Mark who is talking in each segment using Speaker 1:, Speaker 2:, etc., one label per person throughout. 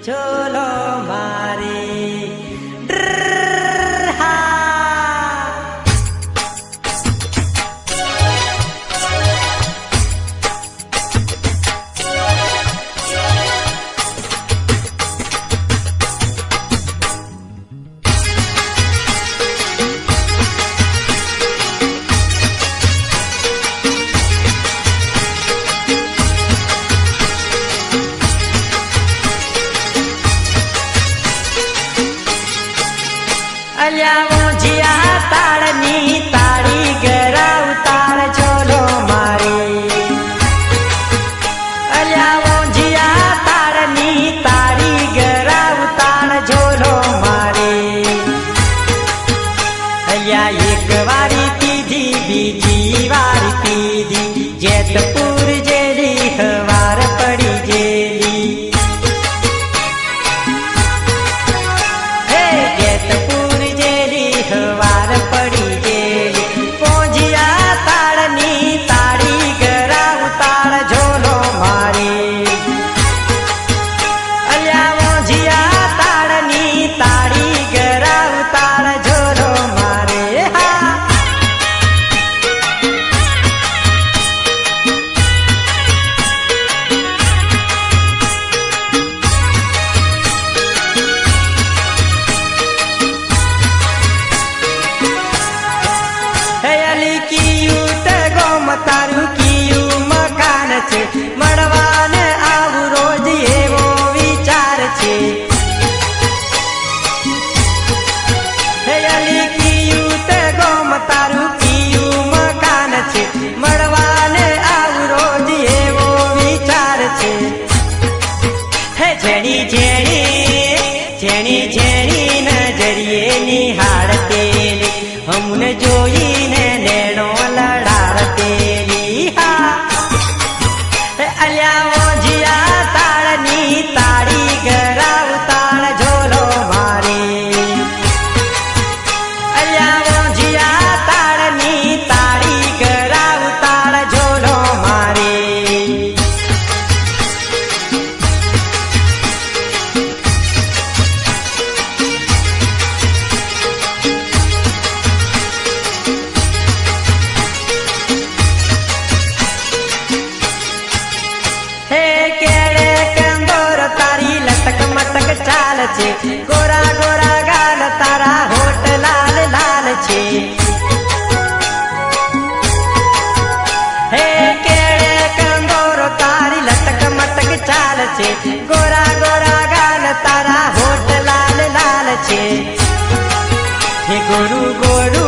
Speaker 1: झोलो मारे अल्यावो जिया ताड़नी ताड़ी गरा उतार झोलो मारे अल्यावो जिया ताड़नी ताड़ी गरा उतार झोलो मारे अल्या एक वारी पीधी बीजी वारी पीधी जेतपुर जेली हवार पड़ी जेली वार पड़ी गेली पोजिया ताड़नी ताड़ी गरा उतार झोलो मारे अल्यावो जिया ताड़नी ताड़ी गरा उतार झोलो मारे तारू कियू मकान छे मळवाने आवु रोज एवो विचार छे हे अली कियू ते गोम तारू कियू मकान छे मळवाने आवु रोज एवो विचार छे हे जेणी जेणी जेणी जेणी नजरिए निहाळते हमने जोईने नेणो लड़ाड़ते अल्यावो जिया ताड़नी ताड़ी गरा उतार झोलो मारे अल्यावो जिया ताड़नी ताड़ी गरा उतार झोलो मारे चाल छे गोरा गोरा गाल तारा होठ लाल लाल छे हे केड़े कंदोरो तारी लटक मटक चाल छे गोरा गोरा गाल तारा होठ लाल लाल छे हे गोरू गोरू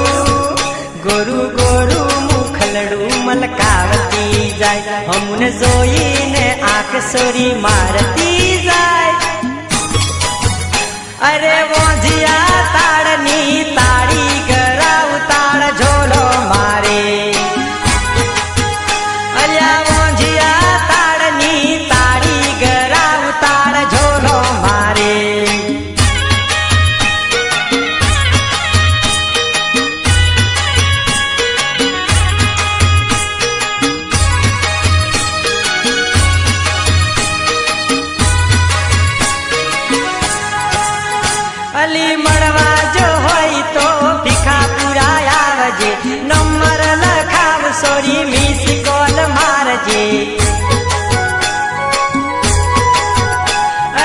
Speaker 1: गोरू गोरू मुखलड़ू मलकावती जाय हमने जोईने आंख सोरी मारती जाय अरे वो जिया ताड़नी ताड़ी गरा उतार झोलो मारे अल्या वो जिया ताड़नी ताड़ी गरा उतार झोलो मारे अली मड़वा जो होई तो भिखा पूरा आवजे नंबर लखाव सोरी मिस कॉल मारजे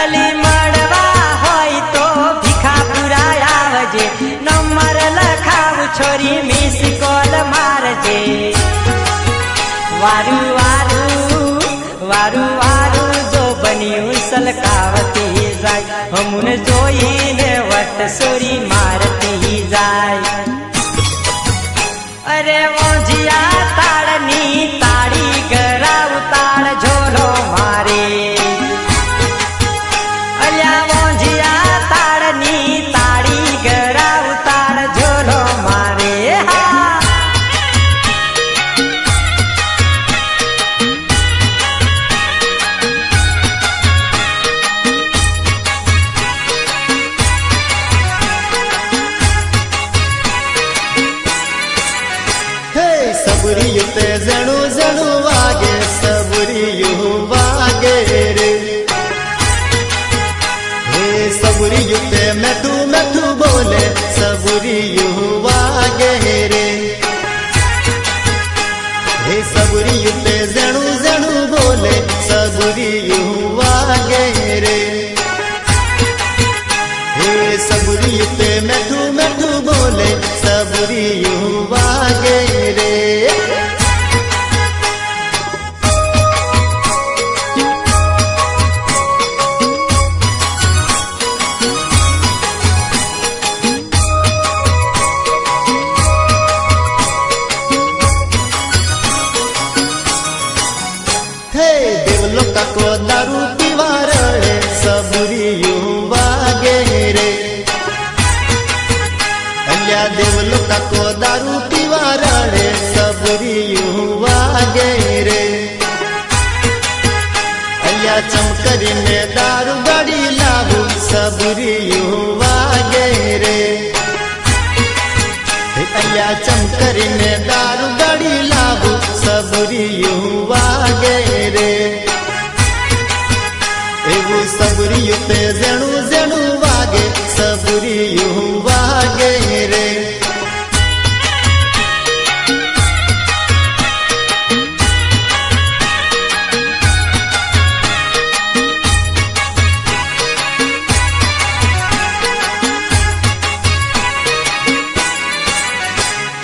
Speaker 1: अली मड़वा होई तो भिखा पूरा आवजे नंबर लखाव छोरी मिस कॉल मारजे वारू वारू वारू वारू जो बनियो सलकावती जाय हमने जोईने वट सोरी मारती जाय अरे वो जिया ताड़नी ताड़ी गरा उतार झोलो मारे अल्या वो जिया ताड़नी ताड़ी गरा उतार झोलो मारे
Speaker 2: सबरी युते मैठू मैठू बोले सबरी युवा गहरे हे सबरी युते जणू जणू बोले सबरी युवा गहरे हे सबरी युते मैठू मैठू बोले सबरी युवा गहरे देवलोका को दारू पीवा रड़े सबरी युवा गहरे अल्या देवलोका को दारू पीवा रड़े सबरी युवा गहरे अल्या चमकरी में दारू गाड़ी लाभू सबरी युवा गहरे अल्या चमकरी में दारू गाड़ी लाभू सबरी युवा गहरे एवं सबरी युते जणू जणू वागे सबरी युवा गहरे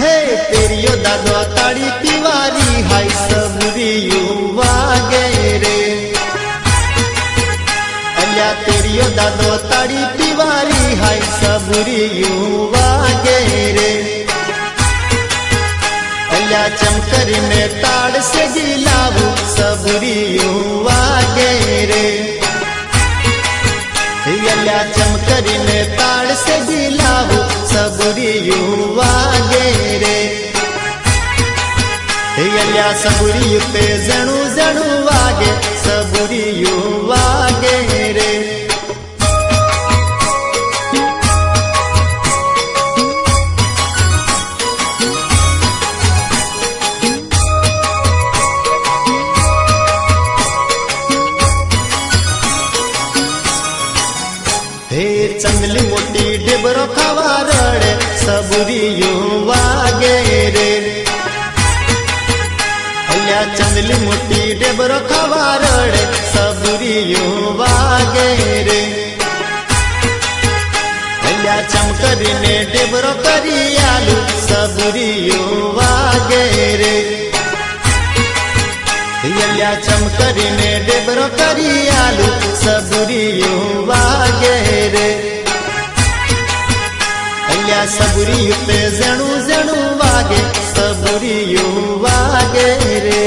Speaker 2: हे तेरियो दादो ताड़ी पीवारी हाय सबरी युवा गहरे अल्या तेरियो दादो ताड़ी पीवारी हाय सबरी युवा गहरे अल्या चमकरी में ताड़ से गिलाबू सबरी युवा गहरे अल्या चमकरी में ताड़ से गिलाबू सबरी युवा गहरे अल्या सबरी युते जणू जणू वागे सबरी युवा गहरे हे चंदली मोटी डेबरो खावा रड़े सबरी युवा गहरे अल्या चंदली मोटी डेबरो खावा रड़े सबरी युवा गहरे अल्या चमकरी ने डेबरो करी आलू सबरी युवा गहरे अल्या चमकरी ने डेबरो करी आलू सबरी युवा गहरे अल्या सबरी युते जणू जणू वागे सबरी युवा गहरे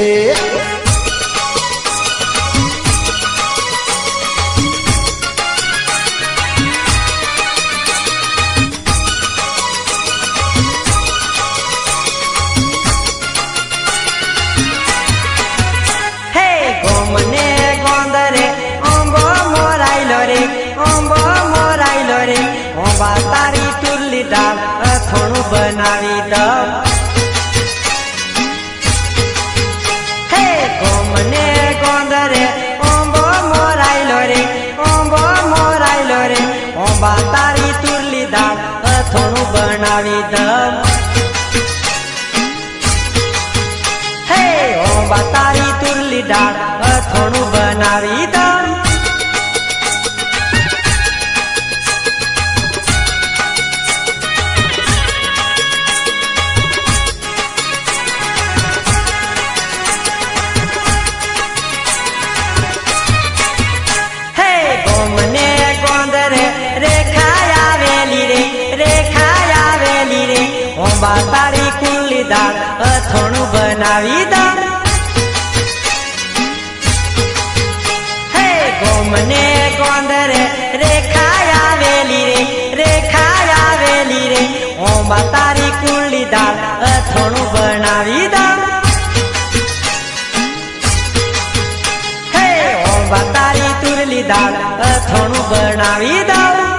Speaker 1: तारी तुरली दाल અથોણું બનાવી દઉં હે ગોમને ગોંદરે ઓંબો મોરાયલો રે ઓંબા તારી तुरली दाल અથોણું બનાવી દઉં હે ઓંબા તારી तुरली दाल અથોણું બનાવી દઉં तारी कुली दाल અથોણું બનાવી દઉં હે ગોમને ગોંદરે રેખા આવેલી રે ઓંબા તારી કુલી દાલ અથોણું બનાવી દઉં હે ઓંબા તારી तुरली दाल અથોણું બનાવી દઉં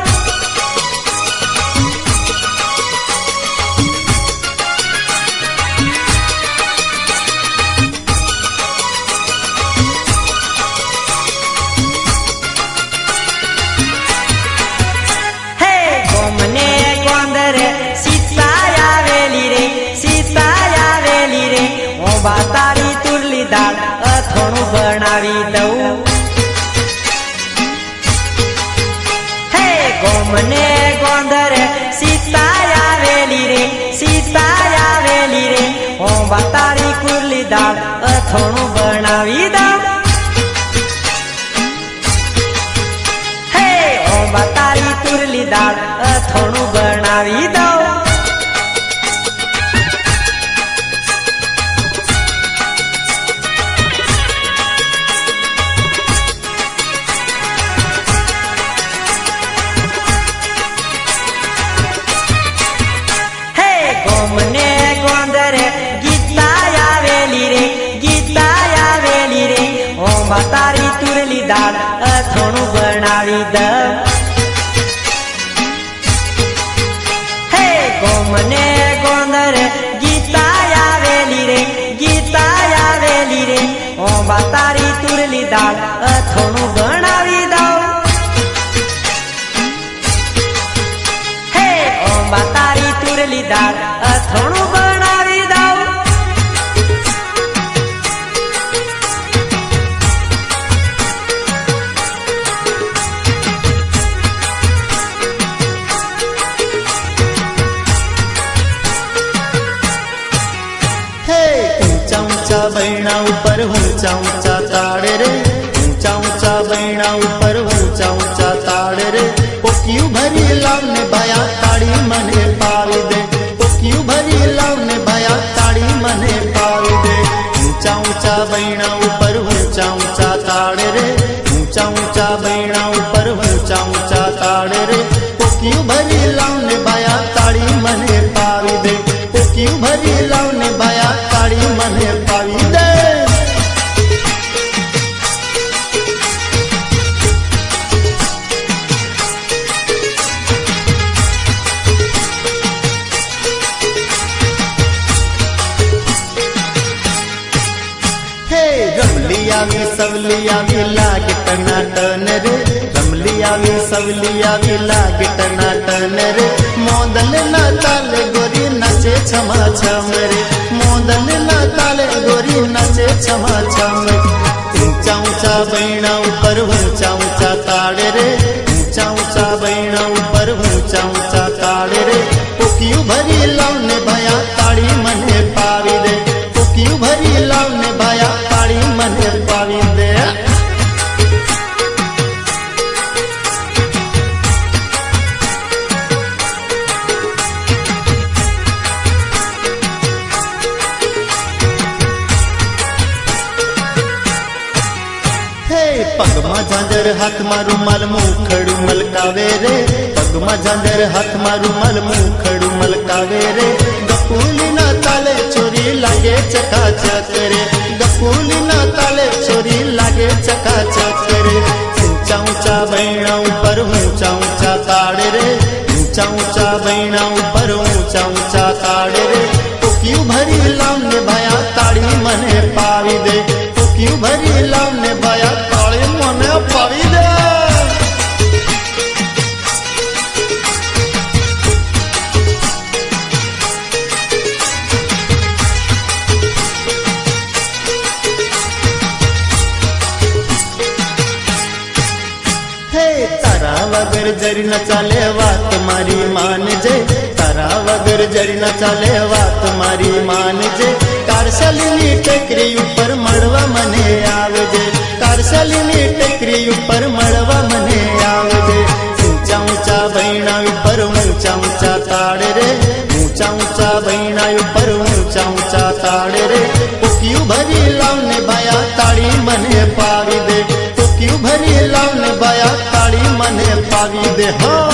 Speaker 1: બનાવી દઉં. હે ગોમને ગોંદર સીતા આવેલી રે, સીતા આવેલી રે, ઓબા તારી કુરલી દાળ અથોણું બનાવી દઉં. હે ઓબા તારી કુરલી દાળ અથોણું બનાવી દઉં. ગોમને ગોંદર ગીતા આવેલી રે, ગીતા આવેલી રે, ઓબા તારી તુરલી દાળ અથોણું બનાવી દઉં. હે ગોમને ગોંદર ગીતા આવેલી રે, ગીતા આવેલી રે, ઓબા તારી તુરલી દાળ અથોણું બનાવી દઉં. હે ઓબા તારી તુરલી દાળ અથોણું બનાવી દઉં.
Speaker 2: હે ઊંચા ઊંચા બૈણા ઉપર ઊંચા ઊંચા તાળ રે, ઊંચા ઊંચા બૈણા ઉપર ઊંચા ઊંચા તાળ રે, પોકિયું ભરી લાવને ભાયા તાળી મને પાવી દે, પોકિયું ભરી લાવને ભાયા તાળી મને પાવી દે. ઊંચા ઊંચા બૈણા ઉપર ઊંચા ઊંચા તાળ રે, ઊંચા ઊંચા બૈણા ઉપર ઊંચા ઊંચા તાળ રે, પોકિયું ભરી લાવને ભાયા તાળી મને પાવી દે, પોકિયું ભરી લાવને ભાયા તાળી મને પાવી દે. રમલી આવી સવલી આવી લાગે ટનાટન રે, રમલી આવી સવલી આવી લાગે ટનાટન રે, મોદલ ના તાલે ગોરી નાચે છમા છમ રે, મોદલ ના તાલે ગોરી નાચે છમા છમ. ઊંચા ઊંચા બૈણા ઉપર ઊંચા ઊંચા તાળ રે, ઊંચા ઊંચા બૈણા ઉપર ઊંચા ઊંચા તાળ રે, પોકિયું ભરી લાવને ભાયા તાળી મને પાવી દે, પોકિયું ભરી લાવને ભાયા તાળી મને પાવી દે. પગમાં ઝાંઝર હાથમાં રૂમાલ મુખડું મલકાવે રે, પગમાં ઝાંઝર હાથમાં રૂમાલ મુખડું મલકાવે રે, ગપુલીના તાલે છોરી લાગે ચકાચક રે, ગપુલીના તાલે છોરી લાગે ચકાચક રે. ઊંચા ઊંચા બૈણા ઉપર ઊંચા ઊંચા તાળ રે, ઊંચા ઊંચા બૈણા ઉપર ઊંચા ઊંચા તાળ રે, પોકિયું ભરી લાવને ભાયા તાળી મને પાવી દે, પોકિયું ભરી લાવને ભાયા તાળી મને પાવી દે. તારા વગર જરી ન ચાલે વાત મારી માનજે, તારા વગર જરી ન ચાલે વાત મારી માનજે, કારસાલીની ટેકરી ઉપર મળવા મને આવજે, કારસાલીની ટેકરી ઉપર મળવા મને આવજે. ઊંચા ઊંચા બૈણા ઉપર ઊંચા ઊંચા તાળ રે, ઊંચા ઊંચા બૈણા ઉપર ઊંચા ઊંચા તાળ રે, પોકિયું ભરી લાવને ભાયા તાળી મને પાવી દે, પોકિયું ભરી લાવને ભાયા તાળી મને પાવી દે. હા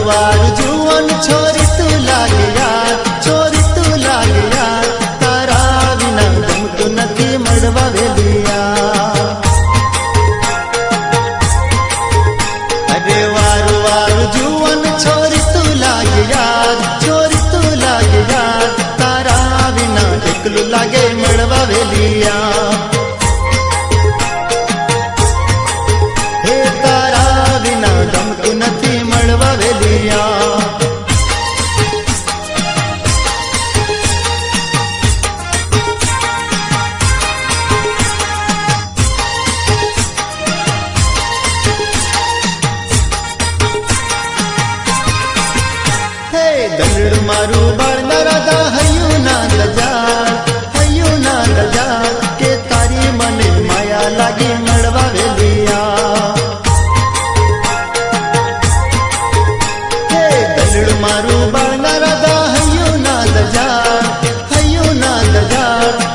Speaker 2: વાર જુવાન છોરી તું લાગે યાર, છોરી તું લાગે યાર, તારા વિના ગમતું નથી મળવા વેલિયા. અરે વાર વાર જુવાન છોરી તું લાગે યાર, છોરી તું લાગે યાર, તારા વિના એકલું લાગે મળવા વેલિયા. मारू बाळ न राधा हयू ना दजा के तारी मने माया लागी मळवा वेलिया हे गलड़ मारू बाळ न राधा हयू ना दजा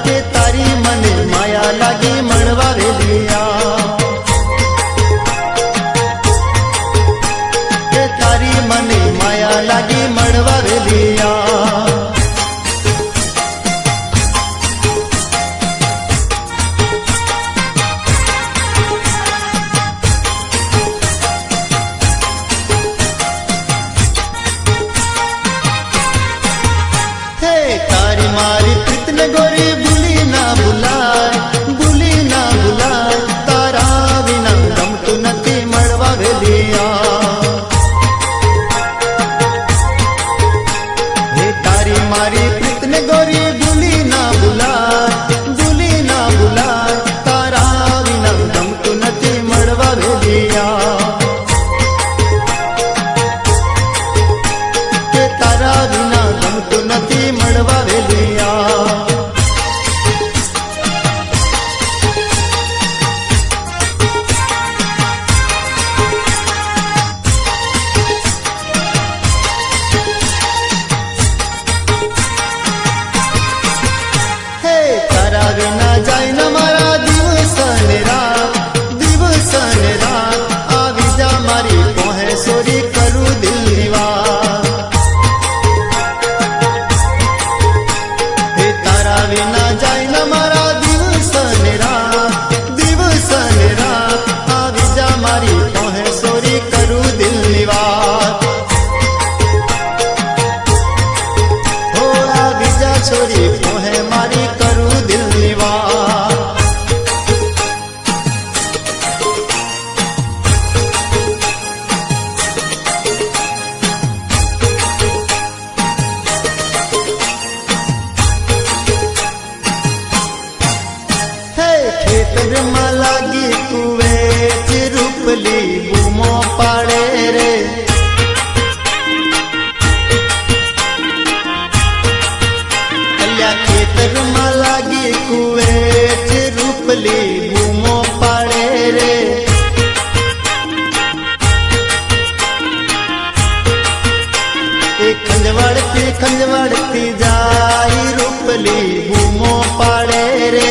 Speaker 2: के तारी मने माया लागी मळवा वेलिया के तारी मने माया लागी मळवा वेलिया तारी मारी प्रीत ने गोरी भूली ना भुलाय तारा विना गमतु नथी मळवा वेलिया हे तारी मारी प्रीत ने गोरी भूली ना भुलाय तारा विना गमतु नथी मळवा वेलिया के तारा विना गमतु नथी मळवा वेलिया हे तारा विना जाय न मारा दिवस ने रात आवी जा मारी पोहे सोरी करू दिल निवार विना जाय न मारा दिवस ने रात आवी जा मारी तोहे सोरी करू दिल निवार हो आवी जा छोरी तोहे मारी करू दिल निवार खेतर में लागी कुए रूपली बूमो पाड़े रे कल्या खेतर में लागी कुए रूपली बूमो पाड़े रे खंजवाड़ती जाई रूपली बूमो पाड़े रे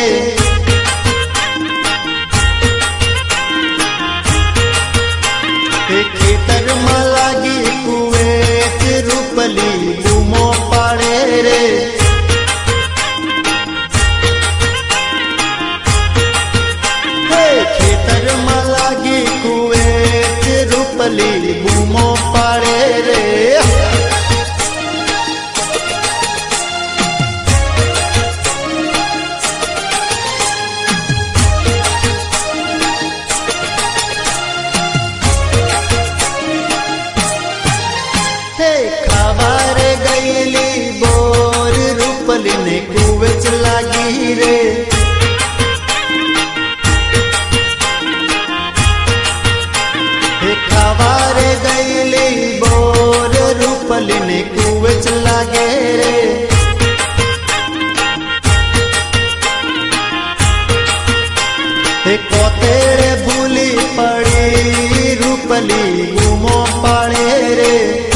Speaker 2: खेतर में लागी कुए रूपली बूमो पाड़े रे खेतर में लागी कुए रूपली बूमो पाड़े रे खावार गईली बोर रूपली ने कुवेच लागी रे खावार गईली बोर रूपली ने कुवेच लागे रे कोतेरे भूली पड़ी रूपली बूमो पाड़े रे